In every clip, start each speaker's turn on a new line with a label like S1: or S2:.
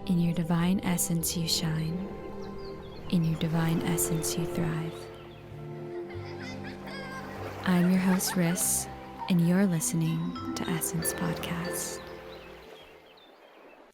S1: In your divine essence you shine. In your divine essence you thrive. I'm your host, Riss, and you're listening to Essence Podcast.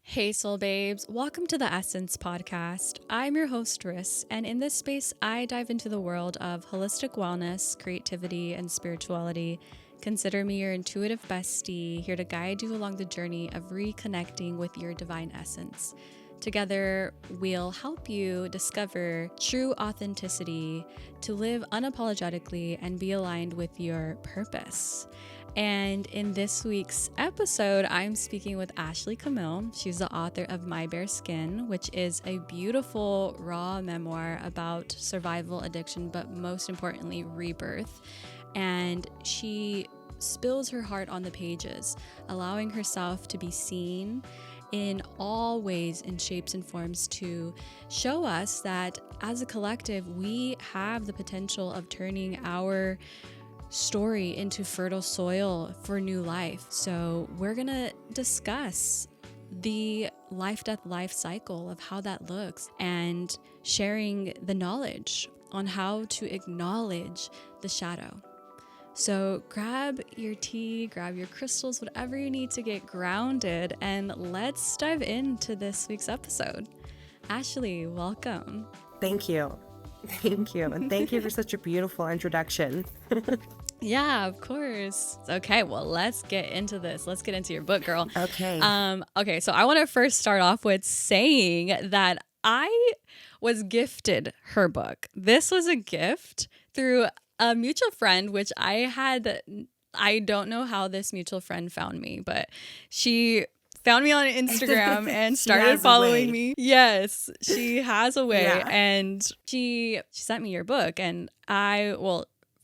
S1: Hey soul babes, welcome to the Essence Podcast. I'm your host, Riss, and in this space I dive into the world of holistic wellness, creativity, and spirituality. Consider me your intuitive bestie, here to guide you along the journey of reconnecting with your divine essence. Together, we'll help you discover true authenticity to live unapologetically and be aligned with your purpose. And in this week's episode, I'm speaking with Ashli Camille. She's the author of My Bare Skin, which is a beautiful, raw memoir about survival, addiction, but most importantly, rebirth. And she spills her heart on the pages, allowing herself to be seen in all ways and shapes and forms to show us that as a collective, we have the potential of turning our story into fertile soil for new life. So we're gonna discuss the life cycle of how that looks and sharing the knowledge on how to acknowledge the shadow. So grab your tea, grab your crystals, whatever you need to get grounded, and let's dive into this week's episode. Ashli, welcome.
S2: Thank you. Thank you. And thank you for such a beautiful introduction.
S1: Yeah, of course. Okay, well, let's get into this. Let's get into your book, girl.
S2: Okay.
S1: Okay, so I want to first start off with saying that I was gifted her book. This was a gift through a mutual friend, which I don't know how this mutual friend found me, but she found me on Instagram and started following me. Yes, she has a way. Yeah. And she sent me your book, and I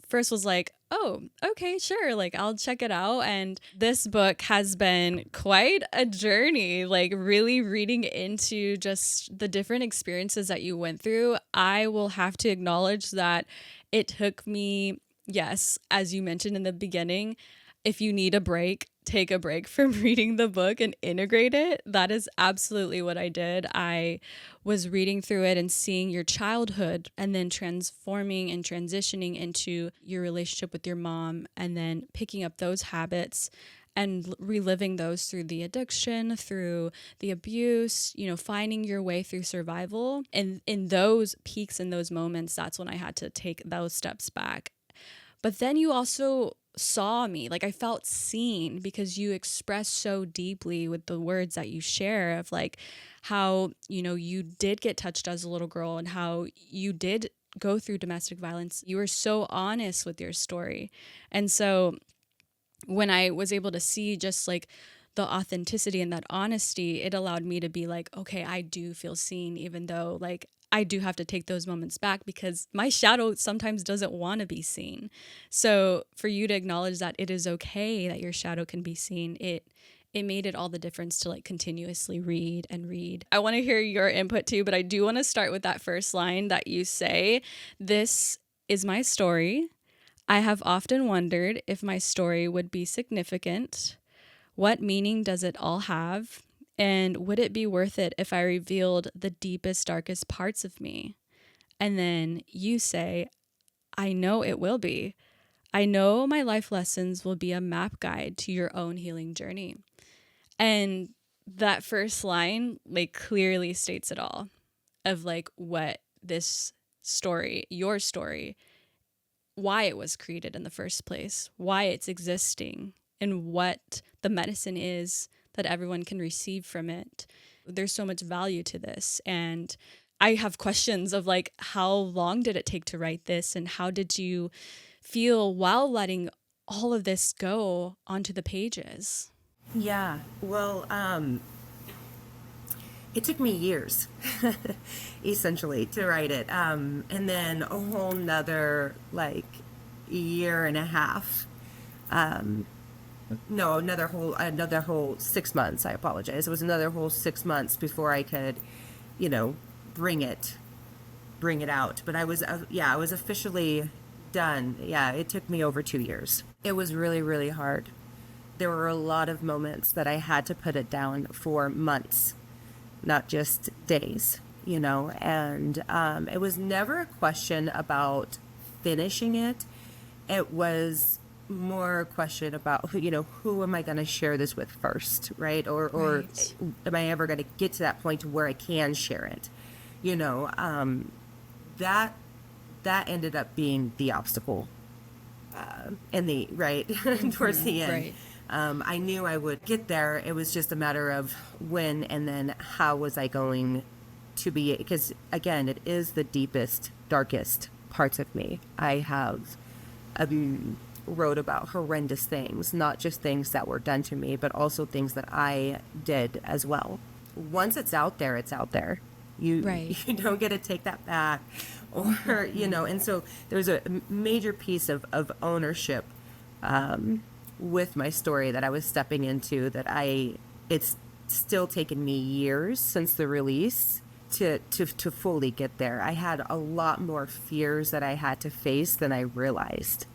S1: first was like, oh, okay, sure. Like, I'll check it out. And this book has been quite a journey, like really reading into just the different experiences that you went through. I will have to acknowledge that it took me, yes, as you mentioned in the beginning, if you need a break, take a break from reading the book and integrate it. That is absolutely what I did. I was reading through it and seeing your childhood and then transforming and transitioning into your relationship with your mom and then picking up those habits and reliving those through the addiction, through the abuse, finding your way through survival. And in those peaks and those moments, that's when I had to take those steps back. But then you also saw me, like I felt seen because you express so deeply with the words that you share of like how, you did get touched as a little girl and how you did go through domestic violence. You were so honest with your story. And so when I was able to see just like the authenticity and that honesty, it allowed me to be like, okay, I do feel seen, even though like I do have to take those moments back because my shadow sometimes doesn't want to be seen. So for you to acknowledge that it is okay that your shadow can be seen, it made it all the difference to like continuously read and read. I want to hear your input too, but I do want to start with that first line that you say, "This is my story. I have often wondered if my story would be significant. What meaning does it all have? And would it be worth it if I revealed the deepest, darkest parts of me?" And then you say, "I know it will be. I know my life lessons will be a map guide to your own healing journey." And that first line like clearly states it all of like what this story, your story, why it was created in the first place, why it's existing, and what the medicine is that everyone can receive from it. There's so much value to this. And I have questions of like, how long did it take to write this? And how did you feel while letting all of this go onto the pages?
S2: Yeah, well, it took me years, essentially, to write it. And then a whole nother, like, year and a half. No, another whole 6 months. I apologize. It was another whole 6 months before I could, bring it out. But I was officially done. Yeah, it took me over 2 years. It was really, really hard. There were a lot of moments that I had to put it down for months. not just days, and it was never a question about finishing it. It was more a question about who am I going to share this with first, right? Or
S1: Right.
S2: am I ever going to get to that point to where I can share it? You know, that that ended up being the obstacle in the right towards the end.
S1: Right.
S2: I knew I would get there. It was just a matter of when and then how was I going to be, because again, it is the deepest, darkest parts of me. I have wrote about horrendous things, not just things that were done to me, but also things that I did as well. Once it's out there, it's out there. You
S1: Right.
S2: you don't get to take that back, or and so there's a major piece of ownership with my story that I was stepping into, that it's still taken me years since the release to fully get there. I had a lot more fears that I had to face than I realized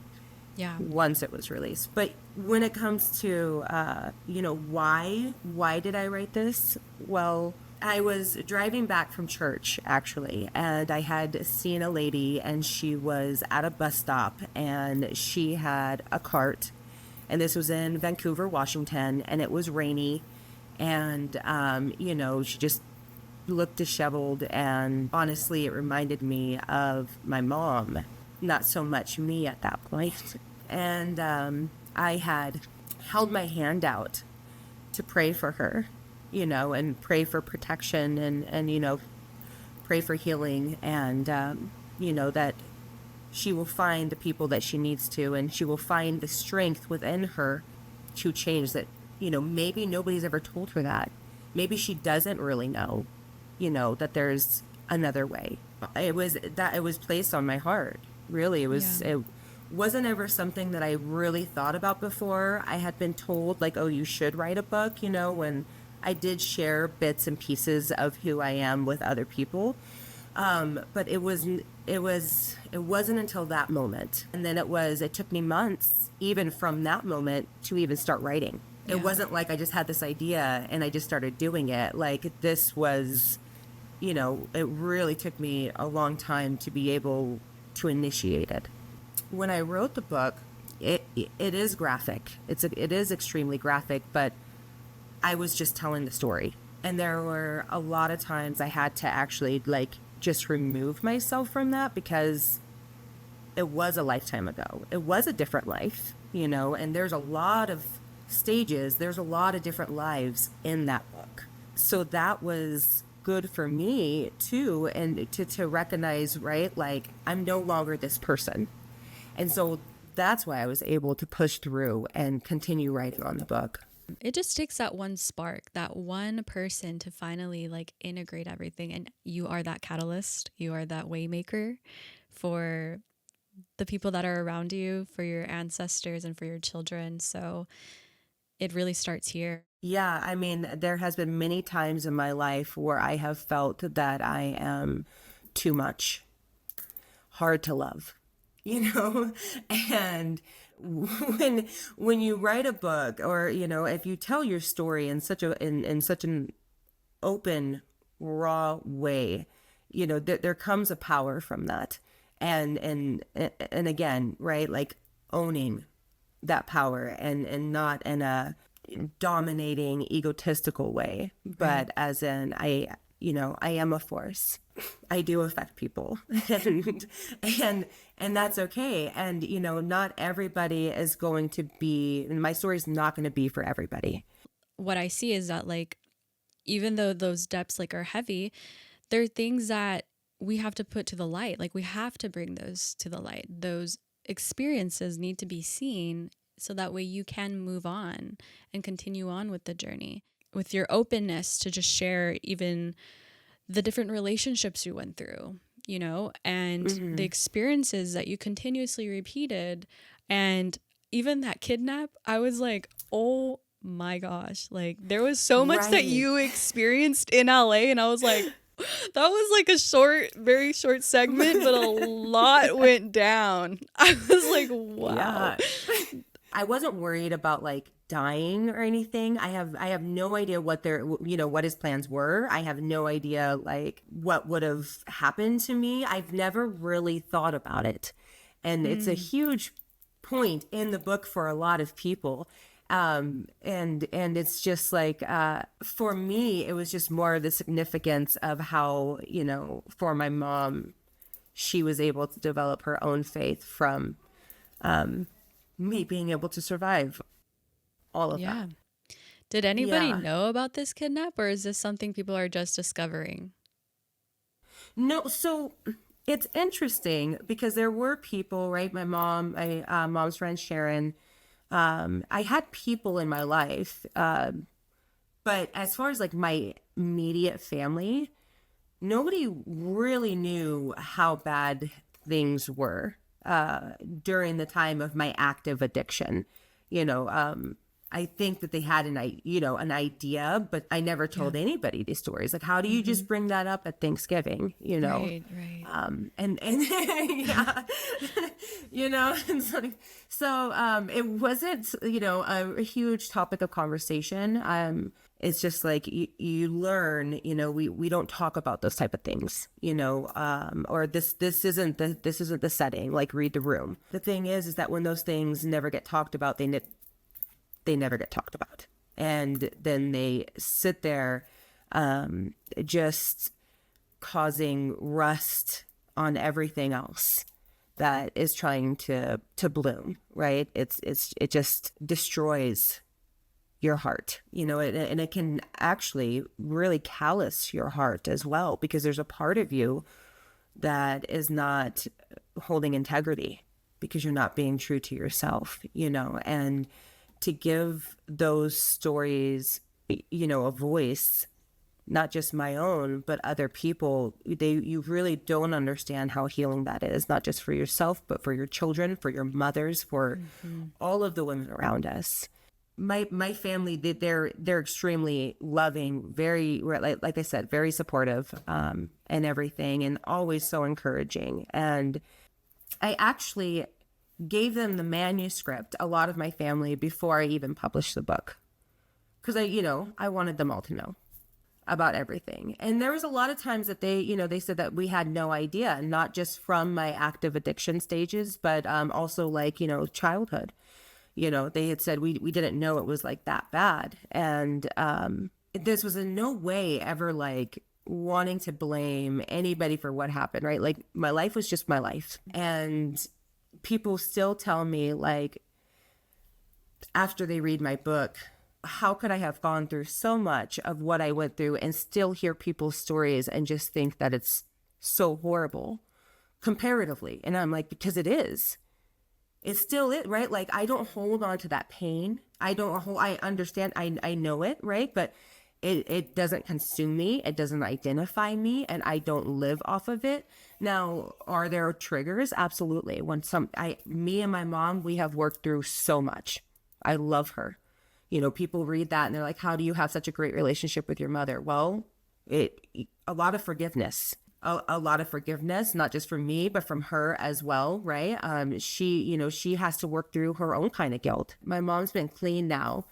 S1: Yeah.
S2: once it was released. But when it comes to why did I write this? Well, I was driving back from church, actually, and I had seen a lady, and she was at a bus stop, and she had a cart, and this was in Vancouver, Washington, and it was rainy, and she just looked disheveled, and honestly, it reminded me of my mom, not so much me at that point. And I had held my hand out to pray for her, and pray for protection, and pray for healing, and that she will find the people that she needs to, and she will find the strength within her to change that. Maybe nobody's ever told her that. Maybe she doesn't really know, that there's another way. It was placed on my heart. Really,
S1: Yeah.
S2: it wasn't ever something that I really thought about before. I had been told, like, oh, you should write a book, when I did share bits and pieces of who I am with other people. But it wasn't until that moment. And then it took me months, even from that moment, to even start writing. It
S1: Yeah.
S2: wasn't like I just had this idea and I just started doing it. Like, this was, it really took me a long time to be able to initiate it. When I wrote the book, it is graphic. It is extremely graphic, but I was just telling the story. And there were a lot of times I had to actually, like, just remove myself from that, because it was a lifetime ago. It was a different life, and there's a lot of stages, there's a lot of different lives in that book. So that was good for me too, and to recognize, right, like, I'm no longer this person. And so that's why I was able to push through and continue writing on the book.
S1: It just takes that one spark, that one person to finally like integrate everything. And you are that catalyst. You are that waymaker for the people that are around you, for your ancestors and for your children. So it really starts here.
S2: Yeah, I mean, there has been many times in my life where I have felt that I am too much, hard to love, and when you write a book, or if you tell your story in such an open, raw way, there comes a power from that, and again, right, like, owning that power, and not in a dominating, egotistical way, but as in, I am a force. I do affect people, and that's okay. And not everybody is going to be. My story is not going to be for everybody.
S1: What I see is that like even though those depths like are heavy, there are things that we have to put to the light. Like we have to bring those to the light. Those experiences need to be seen so that way you can move on and continue on with the journey with your openness to just share even the different relationships you went through, and the experiences that you continuously repeated. And even that kidnap, I was like, oh my gosh, like there was so much that
S2: Right.
S1: you experienced in LA. And I was like, that was like a very short segment, but a lot went down. I was like, wow.
S2: Yeah. I wasn't worried about like dying or anything. I have no idea what what his plans were. I have no idea like what would have happened to me. I've never really thought about it. And it's a huge point in the book for a lot of people. And it's just like, for me, it was just more the significance of how, for my mom, she was able to develop her own faith from, me being able to survive all of
S1: Yeah.
S2: that.
S1: Did anybody
S2: Yeah.
S1: know about this kidnap, or is this something people are just discovering?
S2: No, so it's interesting because there were people, right? My mom's friend Sharon. I had people in my life, but as far as like my immediate family, nobody really knew how bad things were during the time of my active addiction. You know, I think that they had an idea, but I never
S1: Yeah.
S2: told anybody these stories. Like, how do you just bring that up at Thanksgiving?
S1: Right, right.
S2: And yeah, it's like, so it wasn't, a huge topic of conversation. It's just like you learn, we don't talk about those type of things, or this isn't the setting, like read the room. The thing is that when those things never get talked about, they never get talked about. And then they sit there, just causing rust on everything else that is trying to bloom, right? It just destroys your heart, and it can actually really callous your heart as well, because there's a part of you that is not holding integrity because you're not being true to yourself, and to give those stories, a voice, not just my own, but other people, you really don't understand how healing that is, not just for yourself, but for your children, for your mothers, for all of the women around us. My family, they're extremely loving, very, like I said, very supportive, and everything, and always so encouraging. And I actually gave them the manuscript, a lot of my family, before I even published the book, because I wanted them all to know about everything. And there was a lot of times that they said that we had no idea, not just from my active addiction stages, but also like, childhood. They had said we didn't know it was like that bad. And this was in no way ever like wanting to blame anybody for what happened, right? Like my life was just my life. And people still tell me, like, after they read my book, how could I have gone through so much of what I went through and still hear people's stories and just think that it's so horrible comparatively? And I'm like, because it is. It's still it, right? Like, I don't hold on to that pain. I understand, I know it, right? But it doesn't consume me. It doesn't identify me, and I don't live off of it. Now, are there triggers? Absolutely. Me and my mom, we have worked through so much. I love her. People read that and they're like, how do you have such a great relationship with your mother? Well, a lot of forgiveness. A lot of forgiveness, not just from me, but from her as well, right? She has to work through her own kind of guilt. My mom's been clean now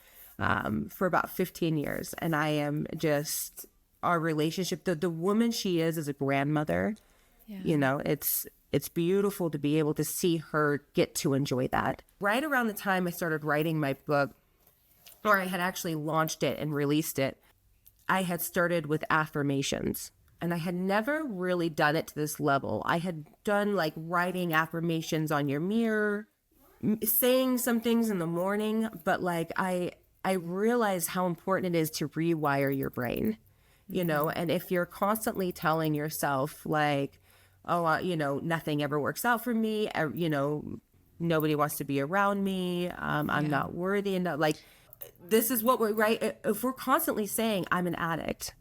S2: for about 15 years, and I am just, our relationship, the woman she is as a grandmother, it's beautiful to be able to see her get to enjoy that. Right around the time I started writing my book, or I had actually launched it and released it, I had started with affirmations. And I had never really done it to this level. I had done like writing affirmations on your mirror, saying some things in the morning, but like I realized how important it is to rewire your brain, and if you're constantly telling yourself like, oh, nothing ever works out for me, nobody wants to be around me, I'm not worthy enough, like, this is what we're, right? If we're constantly saying I'm an addict,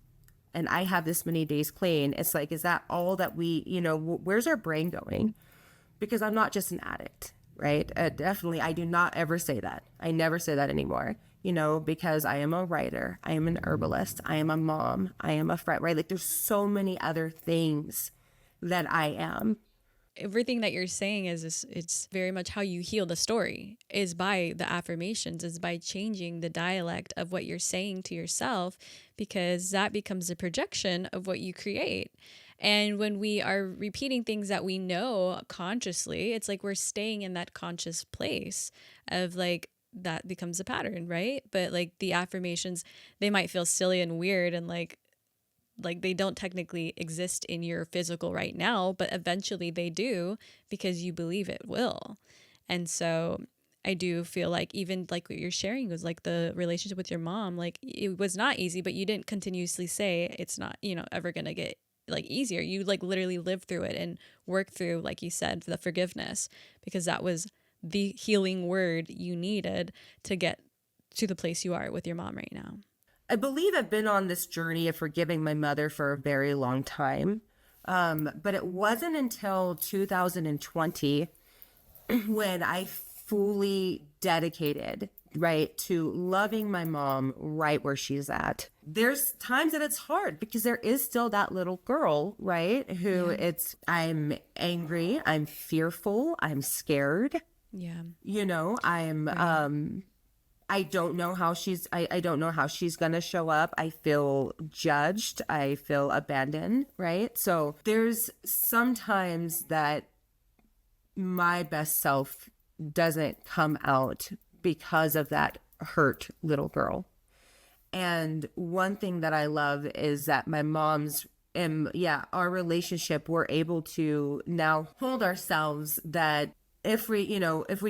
S2: and I have this many days clean, it's like, is that all that we, where's our brain going? Because I'm not just an addict, right? Definitely, I do not ever say that. I never say that anymore, because I am a writer, I am an herbalist, I am a mom, I am a friend, right? Like, there's so many other things that I am.
S1: everything that you're saying is it's very much how you heal the story is by the affirmations, is by changing the dialect of what you're saying to yourself, because that becomes a projection of what you create. And when we are repeating things that we know consciously, it's like we're staying in that conscious place of like, that becomes a pattern, right? But like the affirmations, they might feel silly and weird and like they don't technically exist in your physical right now, but eventually they do because you believe it will. And so I do feel like even like what you're sharing was like the relationship with your mom, like it was not easy, but you didn't continuously say it's not, ever going to get like easier. You like literally lived through it and worked through, like you said, the forgiveness, because that was the healing word you needed to get to the place you are with your mom right now.
S2: I believe I've been on this journey of forgiving my mother for a very long time. But it wasn't until 2020 when I fully dedicated, right, to loving my mom right where she's at. There's times that it's hard because there is still that little girl, right, who I'm angry, I'm fearful, I'm scared.
S1: Yeah.
S2: I'm
S1: Right.
S2: I don't know how I don't know how she's going to show up. I feel judged. I feel abandoned, right? So there's sometimes that my best self doesn't come out because of that hurt little girl. And one thing that I love is that my mom's our relationship, we're able to now hold ourselves that if we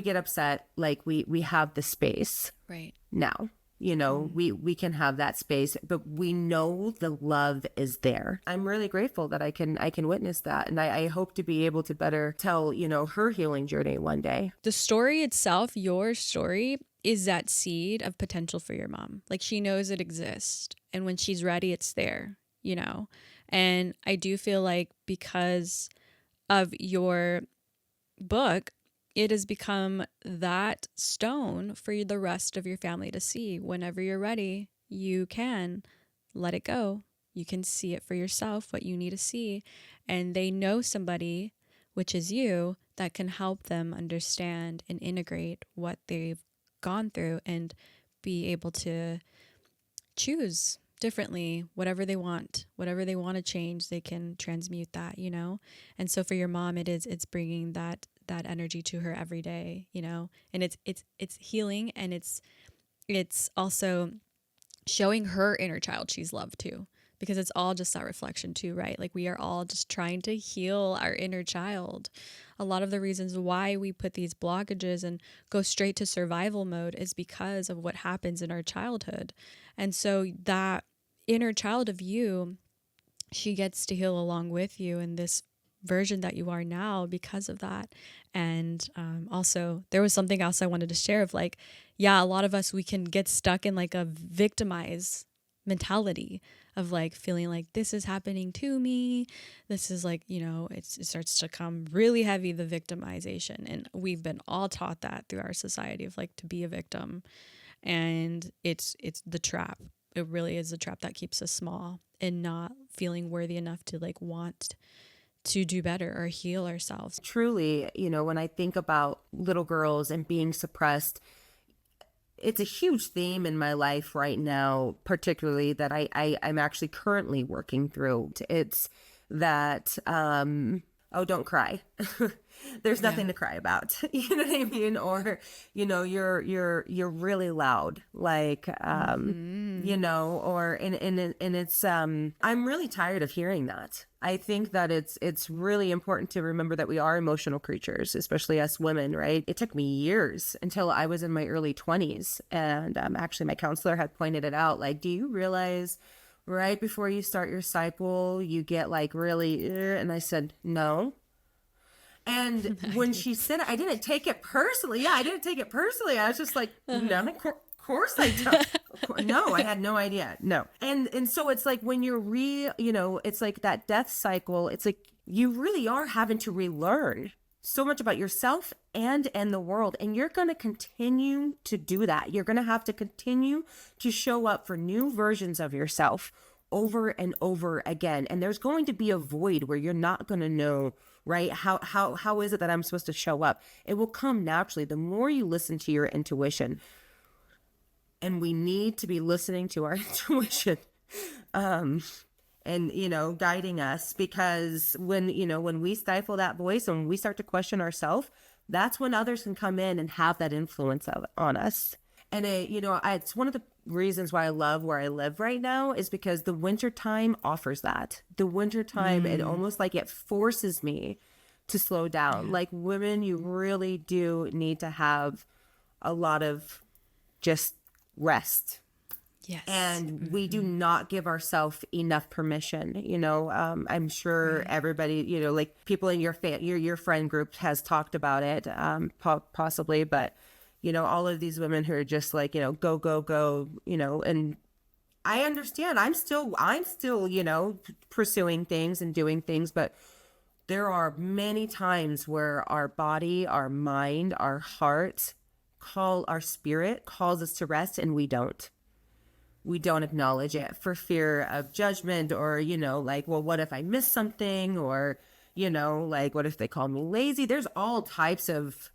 S2: get upset, like we have the space
S1: Right.
S2: now, we can have that space, but we know the love is there. I'm really grateful that I can witness that. And I hope to be able to better tell, her healing journey one day.
S1: The story itself, your story, is that seed of potential for your mom. Like she knows it exists. And when she's ready, it's there, And I do feel like because of your book, it has become that stone for the rest of your family to see. Whenever you're ready, you can let it go. You can see it for yourself, what you need to see. And they know somebody, which is you, that can help them understand and integrate what they've gone through and be able to choose differently, whatever they want to change, they can transmute that, And so for your mom, it's bringing that energy to her every day, and it's healing, and it's also showing her inner child she's loved too, because it's all just that reflection too, right? Like we are all just trying to heal our inner child. A lot of the reasons why we put these blockages and go straight to survival mode is because of what happens in our childhood. And so that inner child of you, she gets to heal along with you in this version that you are now because of that. And also there was something else I wanted to share of like, a lot of us, we can get stuck in like a victimize mentality of like feeling like this is happening to me. This is like, it starts to come really heavy, the victimization. And we've been all taught that through our society of like to be a victim. And it's the trap. It really is a trap that keeps us small and not feeling worthy enough to like want to do better or heal ourselves.
S2: Truly, when I think about little girls and being suppressed, it's a huge theme in my life right now, particularly that I'm actually currently working through. It's that, don't cry. There's nothing to cry about. You know what I mean? Or, you're really loud, like, or, and it's, I'm really tired of hearing that. I think that it's really important to remember that we are emotional creatures, especially us women, right? It took me years until I was in my early 20s. And actually my counselor had pointed it out, like, do you realize right before you start your cycle, you get like really, and I said, no. And when she said it, I didn't take it personally. Yeah, I didn't take it personally. I was just like, no, of course I don't. No, I had no idea. No. And so it's like when you're it's like that death cycle. It's like you really are having to relearn so much about yourself and the world. And you're going to continue to do that. You're going to have to continue to show up for new versions of yourself over and over again. And there's going to be a void where you're not going to know, right? How is it that I'm supposed to show up? It will come naturally. The more you listen to your intuition, and we need to be listening to our intuition, and, guiding us, because when we stifle that voice and when we start to question ourselves, that's when others can come in and have that influence on us. And it's one of the reasons why I love where I live right now, is because the winter time offers that. The winter time, it almost like it forces me to slow down. Like, women, you really do need to have a lot of just rest.
S1: Yes.
S2: And we do not give ourselves enough permission. I'm sure everybody, like people in your friend group has talked about it, possibly, but all of these women who are just like, go, go, go, and I understand I'm still, pursuing things and doing things, but there are many times where our body, our mind, our heart, our spirit calls us to rest, and we don't acknowledge it for fear of judgment, or, like, well, what if I miss something? Or, like, what if they call me lazy? There's all types of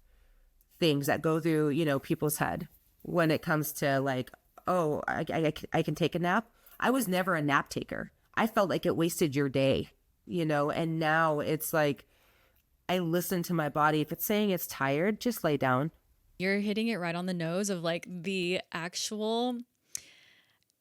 S2: things that go through, people's head when it comes to like, oh, I can take a nap. I was never a nap taker. I felt like it wasted your day, and now it's like, I listen to my body. If it's saying it's tired, just lay down.
S1: You're hitting it right on the nose of like the actual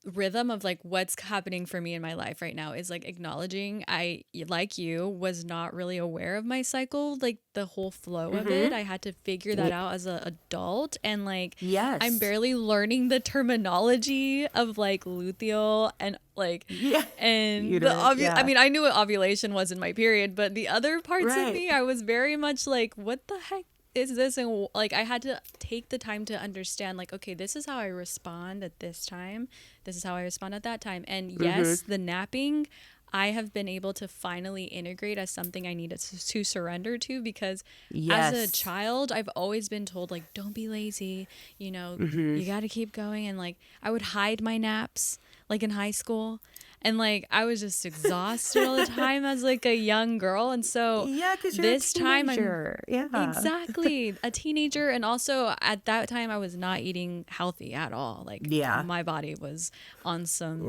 S1: rhythm of like what's happening for me in my life right now is like acknowledging I, like you, was not really aware of my cycle, like the whole flow of it. I had to figure that out as an adult, and like,
S2: yes,
S1: I'm barely learning the terminology of like luteal and like, and I mean, I knew what ovulation was in my period, but the other parts of me, I was very much like, what the heck is this? And like, I had to take the time to understand, like, okay, this is how I respond at this time, this is how I respond at that time. And yes, the napping, I have been able to finally integrate as something I needed to surrender to, because as a child, I've always been told, like, don't be lazy, you got to keep going. And like, I would hide my naps, like in high school. And like, I was just exhausted all the time as like a young girl. And so
S2: because you're
S1: this
S2: a
S1: teenager. Exactly, a teenager. And also at that time, I was not eating healthy at all. Like, my body was on some,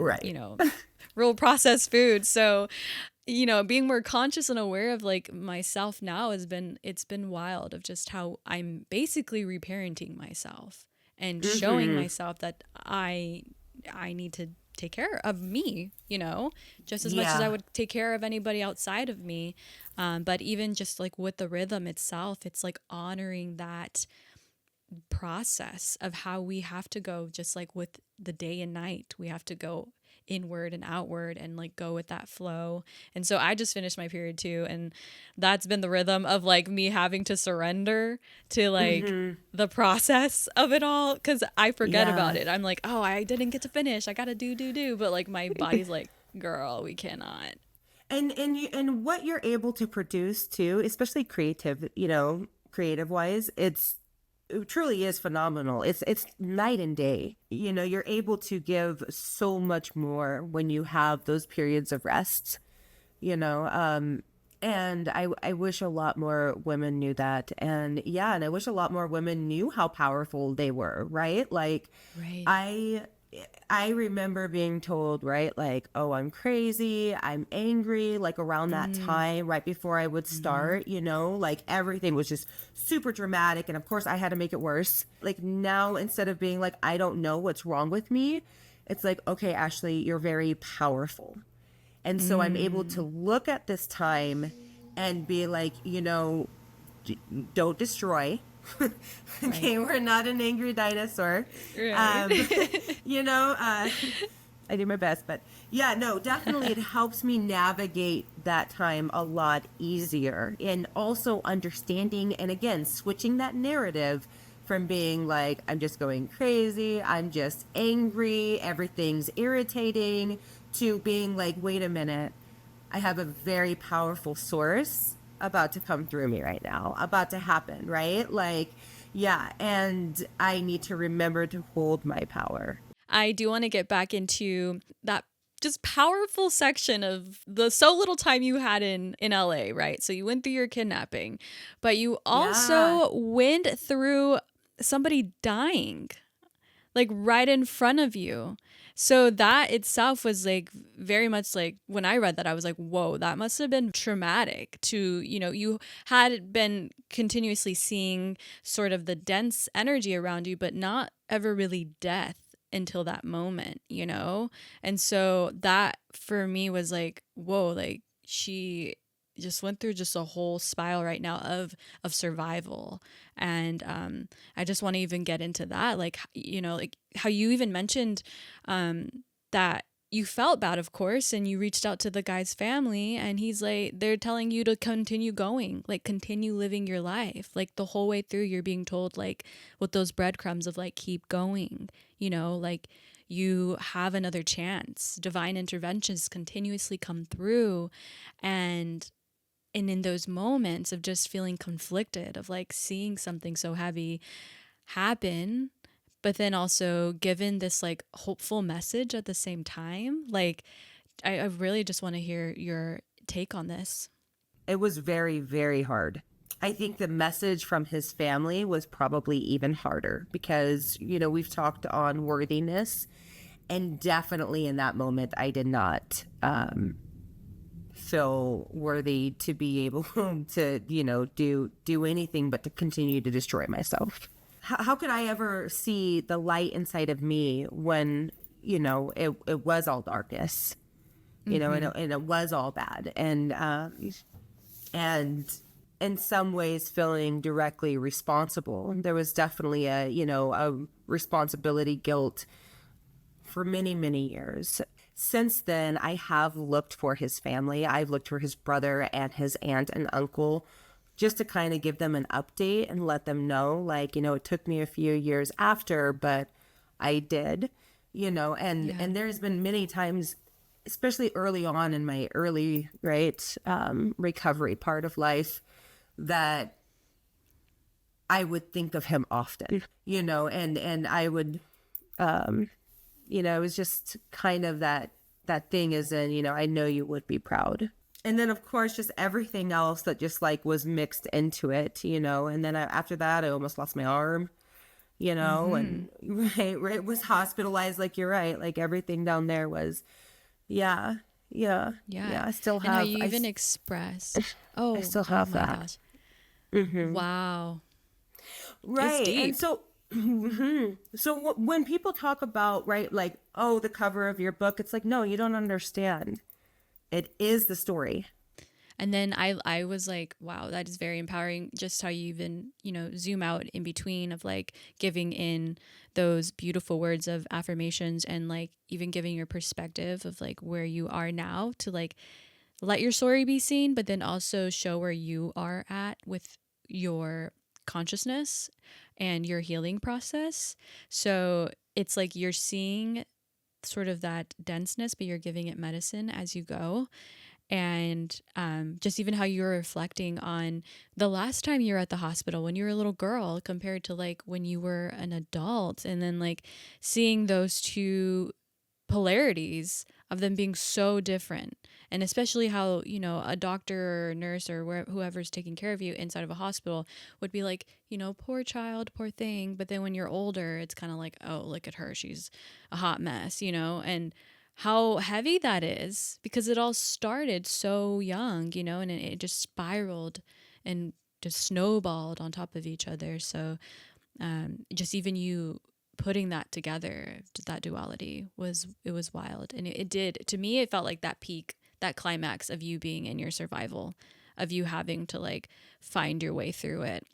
S1: real processed food. So, being more conscious and aware of like myself now it's been wild, of just how I'm basically reparenting myself and showing myself that I need to take care of me, just as much as I would take care of anybody outside of me. But even just like with the rhythm itself, it's like honoring that process of how we have to go, just like with the day and night, we have to go inward and outward and like go with that flow. And so I just finished my period too, and that's been the rhythm of like me having to surrender to like the process of it all, because I forget about it. I'm like, oh, I didn't get to finish, I gotta do, but like my body's like, girl, we cannot.
S2: And what you're able to produce too, especially creative wise, it truly is phenomenal. It's night and day. You're able to give so much more when you have those periods of rest, and I wish a lot more women knew that. And I wish a lot more women knew how powerful they were, right? Like, I remember being told, right, like, oh, I'm crazy, I'm angry, like around that time, right before I would start, like everything was just super dramatic. And of course I had to make it worse. Like now, instead of being like, I don't know what's wrong with me, it's like, okay, Ashli, you're very powerful. And so I'm able to look at this time and be like, don't destroy. Okay, we're not an angry dinosaur. I do my best, but definitely it helps me navigate that time a lot easier. And also understanding, and again, switching that narrative from being like, I'm just going crazy, I'm just angry, everything's irritating, to being like, wait a minute, I have a very powerful source about to come through me right now, about to happen, right? Like, and I need to remember to hold my power.
S1: I do want to get back into that just powerful section of the so little time you had in LA, right? So you went through your kidnapping, but you
S2: Yeah.
S1: also went through somebody dying like right in front of you. So that itself was like very much like when I read that, I was like, whoa, that must have been traumatic to, you had been continuously seeing sort of the dense energy around you, but not ever really death until that moment. And so that for me was like, whoa, like she just went through just a whole spiral right now of survival. And I just want to even get into that, like like how you even mentioned that you felt bad, of course, and you reached out to the guy's family, and he's like, they're telling you to continue going, like continue living your life, like the whole way through you're being told, like with those breadcrumbs of like keep going, like you have another chance, divine interventions continuously come through. And in those moments of just feeling conflicted, of like seeing something so heavy happen, but then also given this like hopeful message at the same time, like I really just want to hear your take on this.
S2: It was very, very hard. I think the message from his family was probably even harder because, we've talked on worthiness, and definitely in that moment, I did not feel worthy to be able to, do anything but to continue to destroy myself. How could I ever see the light inside of me when, it was all darkness, and it was all bad. And in some ways feeling directly responsible. There was definitely a responsibility guilt for many, many years. Since then, I have looked for his family. I've looked for his brother and his aunt and uncle just to kind of give them an update and let them know, like, it took me a few years after, but I did, and there's been many times, especially early on in my early, right, recovery part of life, that I would think of him often, and I would, it was just kind of that thing is in, I know you would be proud. And then of course, just everything else that just like was mixed into it, and then after that, I almost lost my arm, and right, was hospitalized. Like, you're right. Like everything down there was, yeah, yeah,
S1: Yeah.
S2: yeah. I still
S1: And how
S2: have,
S1: you even expressed, oh,
S2: I still
S1: oh
S2: have
S1: my
S2: that.
S1: gosh. Wow. It's
S2: Right. And
S1: deep.
S2: so, when people talk about, right, like, oh, the cover of your book, it's like, no, you don't understand. It is the story.
S1: And then I was like, wow, that is very empowering. Just how you even, zoom out in between of like giving in those beautiful words of affirmations and like even giving your perspective of like where you are now to like let your story be seen, but then also show where you are at with your consciousness and your healing process. So it's like you're seeing sort of that denseness, but you're giving it medicine as you go. And just even how you were reflecting on the last time you were at the hospital when you were a little girl compared to like when you were an adult, and then like seeing those two polarities of them being so different. And especially how, a doctor or nurse or whoever's taking care of you inside of a hospital would be like, poor child, poor thing. But then when you're older, it's kind of like, oh, look at her. She's a hot mess, and how heavy that is because it all started so young, and it just spiraled and just snowballed on top of each other. So just even you putting that together, that duality was wild. And it did, to me, it felt like that peak, that climax of you being in your survival, of you having to like find your way through it.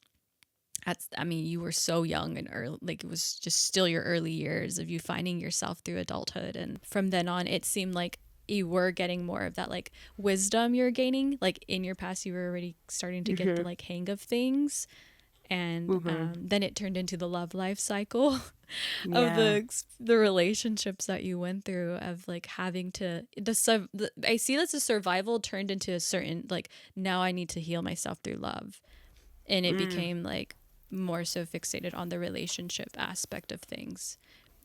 S1: You were so young and early, like it was just still your early years of you finding yourself through adulthood. And from then on, it seemed like you were getting more of that like wisdom you're gaining. Like in your past, you were already starting to get the like hang of things. And then it turned into the love life cycle of
S2: Yeah.
S1: the relationships that you went through of like having to I see that's a survival turned into a certain like now I need to heal myself through love, and it became like more so fixated on the relationship aspect of things.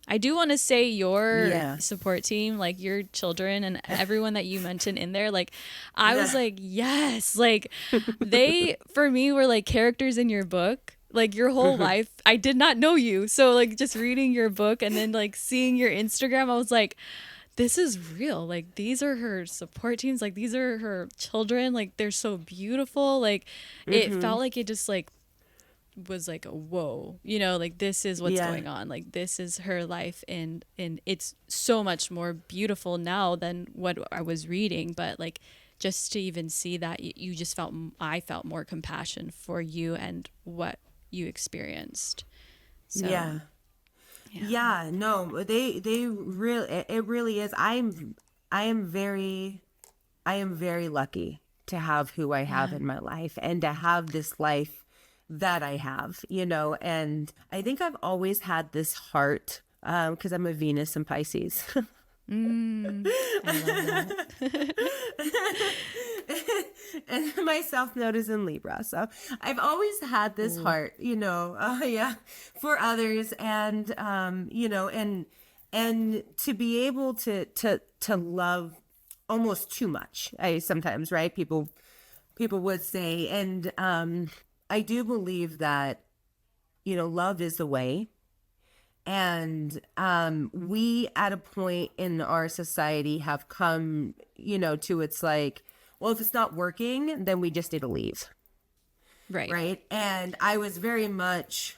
S1: I do want to say your
S2: Yeah.
S1: support team, like your children and everyone that you mentioned in there, like I was like, yes, like they for me were like characters in your book. Like your whole life, I did not know you. So like just reading your book and then like seeing your Instagram, I was like, this is real. Like these are her support teams. Like these are her children. Like they're so beautiful. Like it felt like it just like was like a whoa, you know, like this is what's
S2: Yeah.
S1: going on, like this is her life, and it's so much more beautiful now than what I was reading, but like just to even see that you just felt, I felt more compassion for you and what you experienced. So
S2: Yeah.
S1: yeah.
S2: Yeah, no, they really, it really is. I am very lucky to have who I have
S1: Yeah.
S2: in my life and to have this life that I have, you know. And I think I've always had this heart, because I'm a Venus and Pisces.
S1: I love that.
S2: And my South Node is in Libra, so I've always had this
S1: Ooh.
S2: heart, you know, yeah, for others, and you know, and to be able to love almost too much. I sometimes, right? People would say, and I do believe that, you know, love is the way. And we, at a point in our society, have come, you know, to it's like, well, if it's not working, then we just need to leave.
S1: Right.
S2: Right. And I was very much,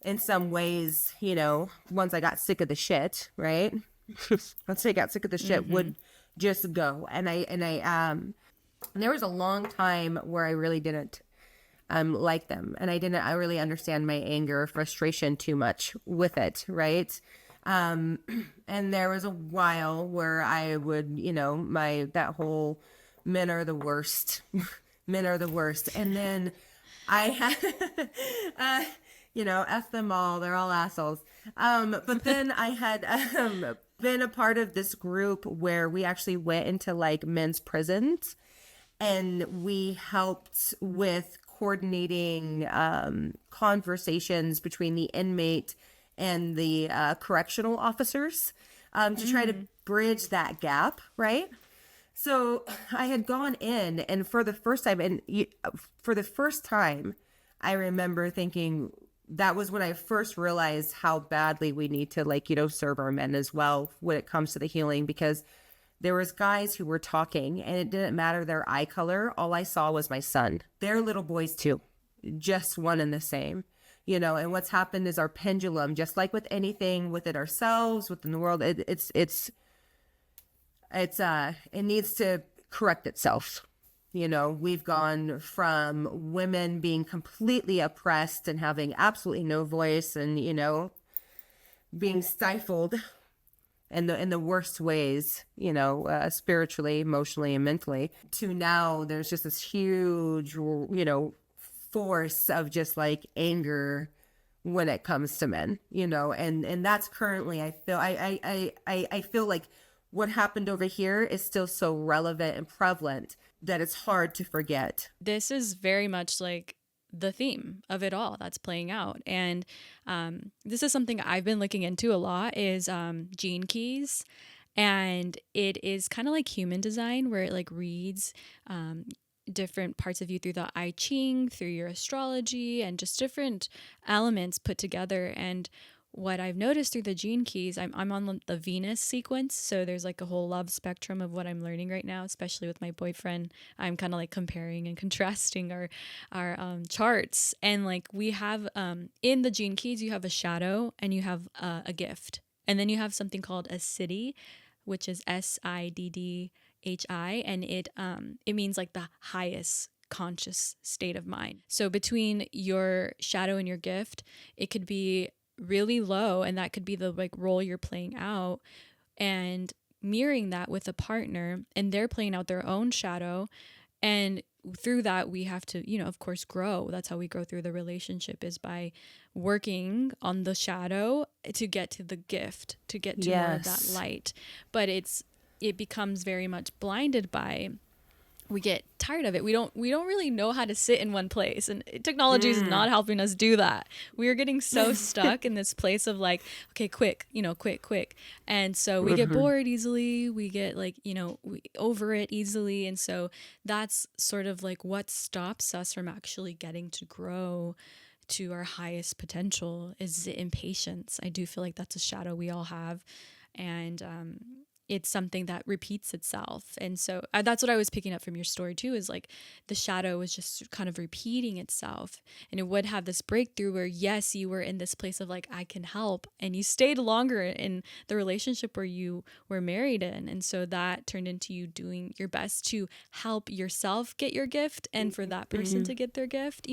S2: in some ways, you know, once I got sick of the shit, right? Once I got sick of the shit, would just go. And there was a long time where I really didn't like them, and I really understand my anger or frustration too much with it, right? And there was a while where I would, you know, that whole men are the worst, men are the worst, and then I had, you know, F them all, they're all assholes. But then I had been a part of this group where we actually went into like men's prisons, and we helped with coordinating conversations between the inmate and the correctional officers, to try to bridge that gap, right? So I had gone in, and for the first time, I remember thinking that was when I first realized how badly we need to, like, you know, serve our men as well when it comes to the healing, because there was guys who were talking, and it didn't matter their eye color. All I saw was my son. They're little boys too, just one and the same, you know. And what's happened is our pendulum, just like with anything within ourselves, within the world, it needs to correct itself. You know, we've gone from women being completely oppressed and having absolutely no voice, and, you know, being stifled in the worst ways, you know, spiritually, emotionally, and mentally, to now there's just this huge, you know, force of just like anger when it comes to men, you know. And that's currently, I feel, I feel like what happened over here is still so relevant and prevalent that it's hard to forget.
S1: This is very much like the theme of it all that's playing out, and this is something I've been looking into a lot, is gene keys, and it is kind of like human design, where it like reads different parts of you through the I Ching, through your astrology, and just different elements put together. And what I've noticed through the gene keys, I'm on the Venus sequence. So there's like a whole love spectrum of what I'm learning right now, especially with my boyfriend. I'm kind of like comparing and contrasting our charts. And like we have in the gene keys, you have a shadow and you have a gift. And then you have something called a siddhi, which is SIDDHI. And it means like the highest conscious state of mind. So between your shadow and your gift, it could be really low, and that could be the like role you're playing out, and mirroring that with a partner, and they're playing out their own shadow, and through that we have to, you know, of course, grow. That's how we grow through the relationship, is by working on the shadow to get to the gift, to get to more of that light. But it becomes very much blinded by we get tired of it. We don't really know how to sit in one place, and technology is not helping us do that. We are getting so stuck in this place of like, okay, quick, quick. And so we get bored easily. We get like, we over it easily. And so that's sort of like what stops us from actually getting to grow to our highest potential is the impatience. I do feel like that's a shadow we all have. And it's something that repeats itself. And so that's what I was picking up from your story too, is like the shadow was just kind of repeating itself. And it would have this breakthrough where, yes, you were in this place of like, I can help. And you stayed longer in the relationship where you were married in. And so that turned into you doing your best to help yourself get your gift and for that person to get their gift,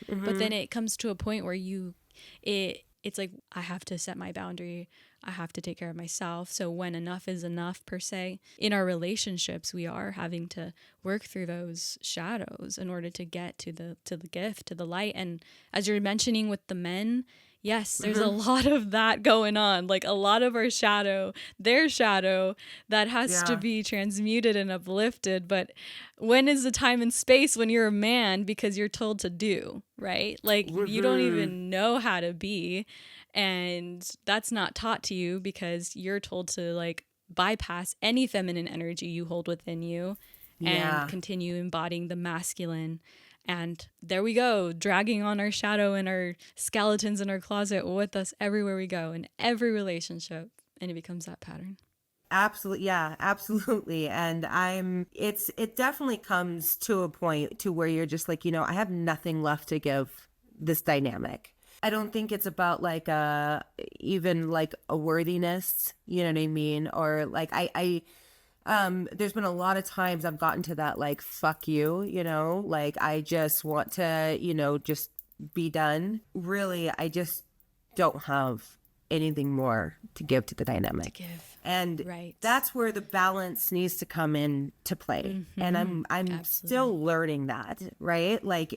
S1: But then it comes to a point where it's like, I have to set my boundary. I have to take care of myself. So when enough is enough, per se, in our relationships, we are having to work through those shadows in order to get to the gift, to the light. And as you're mentioning with the men, yes, there's a lot of that going on. Like a lot of our shadow, their shadow, that has to be transmuted and uplifted. But when is the time and space when you're a man because you're told to do, right? Like you don't even know how to be. And that's not taught to you because you're told to like bypass any feminine energy you hold within you and continue embodying the masculine. And there we go, dragging on our shadow and our skeletons in our closet with us everywhere we go in every relationship. And it becomes that pattern.
S2: Absolutely. Yeah, absolutely. And it definitely comes to a point to where you're just like, I have nothing left to give this dynamic. I don't think it's about like even like a worthiness, you know what I mean? Or like there's been a lot of times I've gotten to that like, fuck you, like I just want to, just be done. Really, I just don't have anything more to give to the dynamic. And that's where the balance needs to come into play. And I'm still learning that, right? Like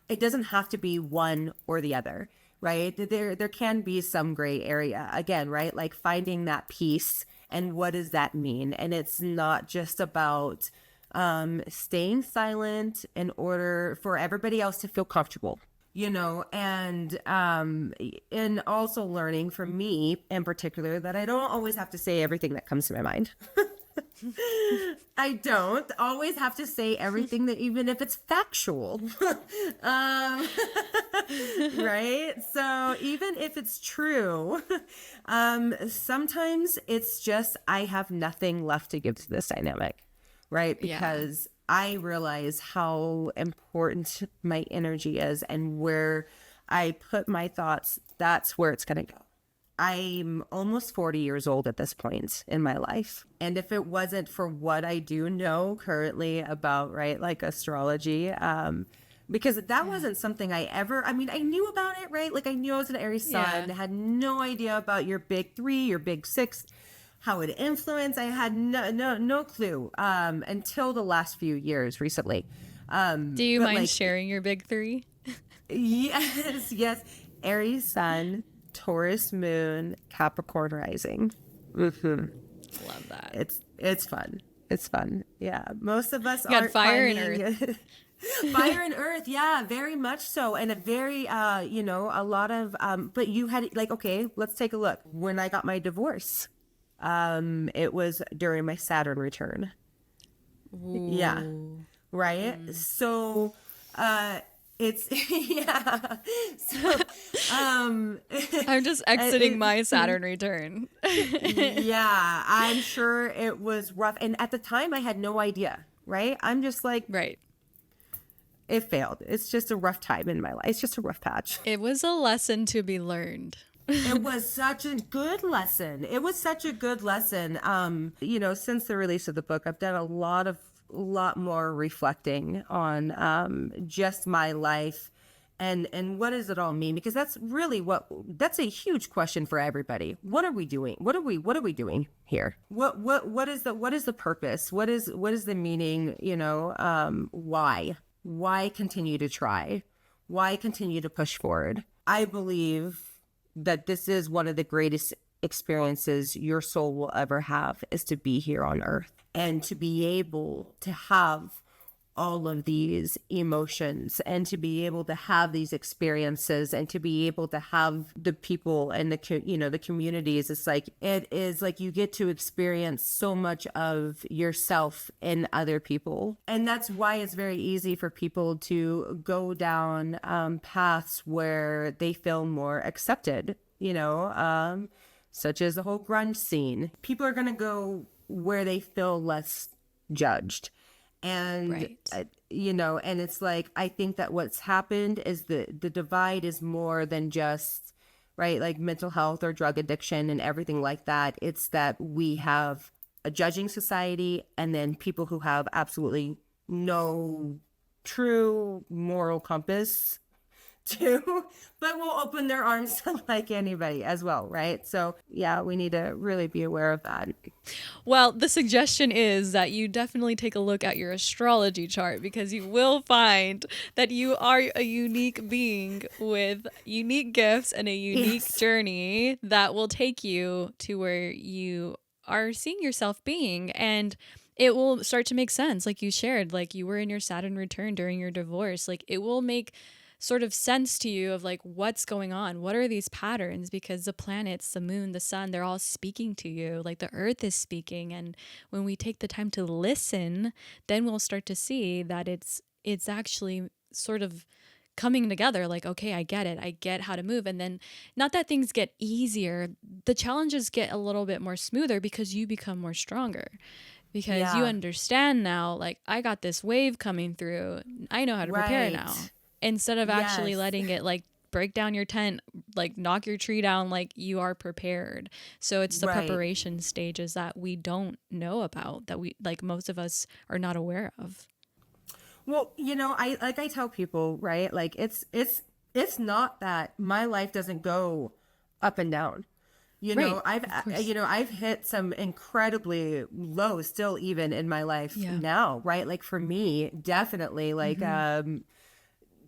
S2: it doesn't have to be one or the other, right? There can be some gray area again, right? Like finding that peace and what does that mean? And it's not just about staying silent in order for everybody else to feel comfortable, and also learning from me in particular that I don't always have to say everything that comes to my mind. I don't always have to say everything that, even if it's factual, right? So even if it's true, sometimes it's just, I have nothing left to give to this dynamic, right? Because I realize how important my energy is, and where I put my thoughts, that's where it's going to go. I'm almost 40 years old at this point in my life. And if it wasn't for what I do know currently about, right, like astrology, because that wasn't something I knew about it, right? Like I knew I was an Aries sun, had no idea about your big 3, your big 6, how it influenced. I had no clue until the last few years recently.
S1: Do you mind sharing your big 3?
S2: Yes. Aries sun, Taurus moon, Capricorn rising.
S1: Love that.
S2: It's fun. It's fun. Yeah. Most of us
S1: got fire and earth.
S2: Fire and earth. Yeah, very much so. And a very, a lot of, but you had like, okay, let's take a look. When I got my divorce, it was during my Saturn return.
S1: Ooh.
S2: Yeah. Right. So, it's So
S1: I'm just exiting my Saturn return.
S2: Yeah, I'm sure it was rough. And at the time I had no idea, right? I'm just like,
S1: right.
S2: It failed. It's just a rough time in my life. It's just a rough patch.
S1: It was a lesson to be learned.
S2: It was such a good lesson. Since the release of the book, I've done a lot more reflecting on just my life and what does it all mean, because that's really that's a huge question for everybody. What are we doing? What are we doing here? What is the purpose? What is the meaning? Why continue to try? Why continue to push forward? I believe that this is one of the greatest experiences your soul will ever have is to be here on earth and to be able to have all of these emotions and to be able to have these experiences and to be able to have the people and the communities. It's like, it is like you get to experience so much of yourself in other people. And that's why it's very easy for people to go down paths where they feel more accepted, such as the whole grunge scene. People are going to go where they feel less judged. And,
S1: Right.
S2: And it's like, I think that what's happened is the divide is more than just, right, like mental health or drug addiction and everything like that. It's that we have a judging society and then people who have absolutely no true moral compass too, but will open their arms to like anybody as well, right? So yeah, we need to really be aware of that.
S1: Well, the suggestion is that you definitely take a look at your astrology chart, because you will find that you are a unique being with unique gifts and a unique
S2: Yes.
S1: journey that will take you to where you are seeing yourself being. And it will start to make sense. Like you shared, like you were in your Saturn return during your divorce. Like it will make sort of sense to you of like what's going on, what are these patterns, because the planets, the moon, the sun, they're all speaking to you, like the earth is speaking. And when we take the time to listen, then we'll start to see that it's actually sort of coming together. Like, okay, I get it, I get how to move. And then not that things get easier, the challenges get a little bit more smoother because you become more stronger, because you
S2: Yeah.
S1: understand now, like, I got this wave coming through, I know how to prepare now,
S2: Right.
S1: instead of actually
S2: Yes.
S1: letting it like break down your tent, like knock your tree down. Like you are prepared. So it's the
S2: Right.
S1: preparation stages that we don't know about, that we, like, most of us are not aware of.
S2: Well, I tell people, right? Like it's not that my life doesn't go up and down.
S1: Right,
S2: I've
S1: of course.
S2: I've hit some incredibly low still even in my life
S1: Yeah.
S2: now, right? Like for me, definitely like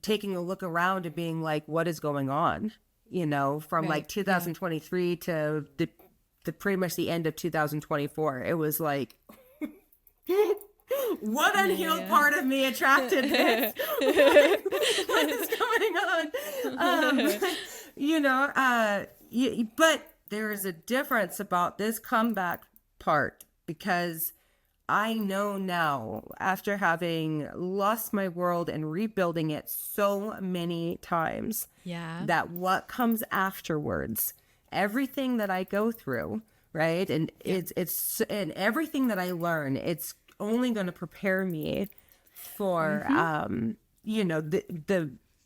S2: taking a look around and being like, what is going on? From
S1: Right.
S2: like
S1: Yeah.
S2: 2023 to the pretty much the end of 2024. It was like, what unhealed
S1: Yeah.
S2: part of me attracted this? What is going on? But there is a difference about this comeback part, because I know now, after having lost my world and rebuilding it so many times,
S1: Yeah.
S2: that what comes afterwards, everything that I go through, right? And
S1: Yeah.
S2: it's and everything that I learn, it's only going to prepare me for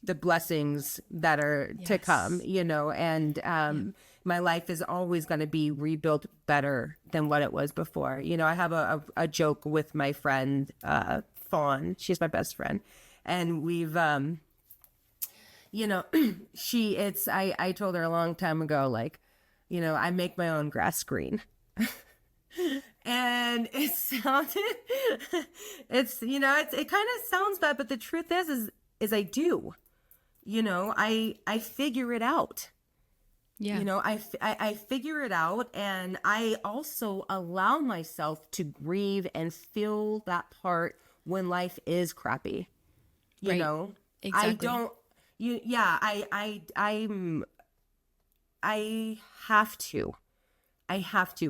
S2: the blessings that are to come,
S1: Yes.
S2: and my life is always going to be rebuilt better than what it was before. I have a joke with my friend Fawn. She's my best friend, and we've I told her a long time ago, like, I make my own grass green. And it sounded, it kind of sounds bad, but the truth is I do, I figure it out.
S1: Yeah.
S2: I figure it out, and I also allow myself to grieve and feel that part when life is crappy. You
S1: Right.
S2: know, I
S1: Exactly.
S2: don't, yeah, I have to,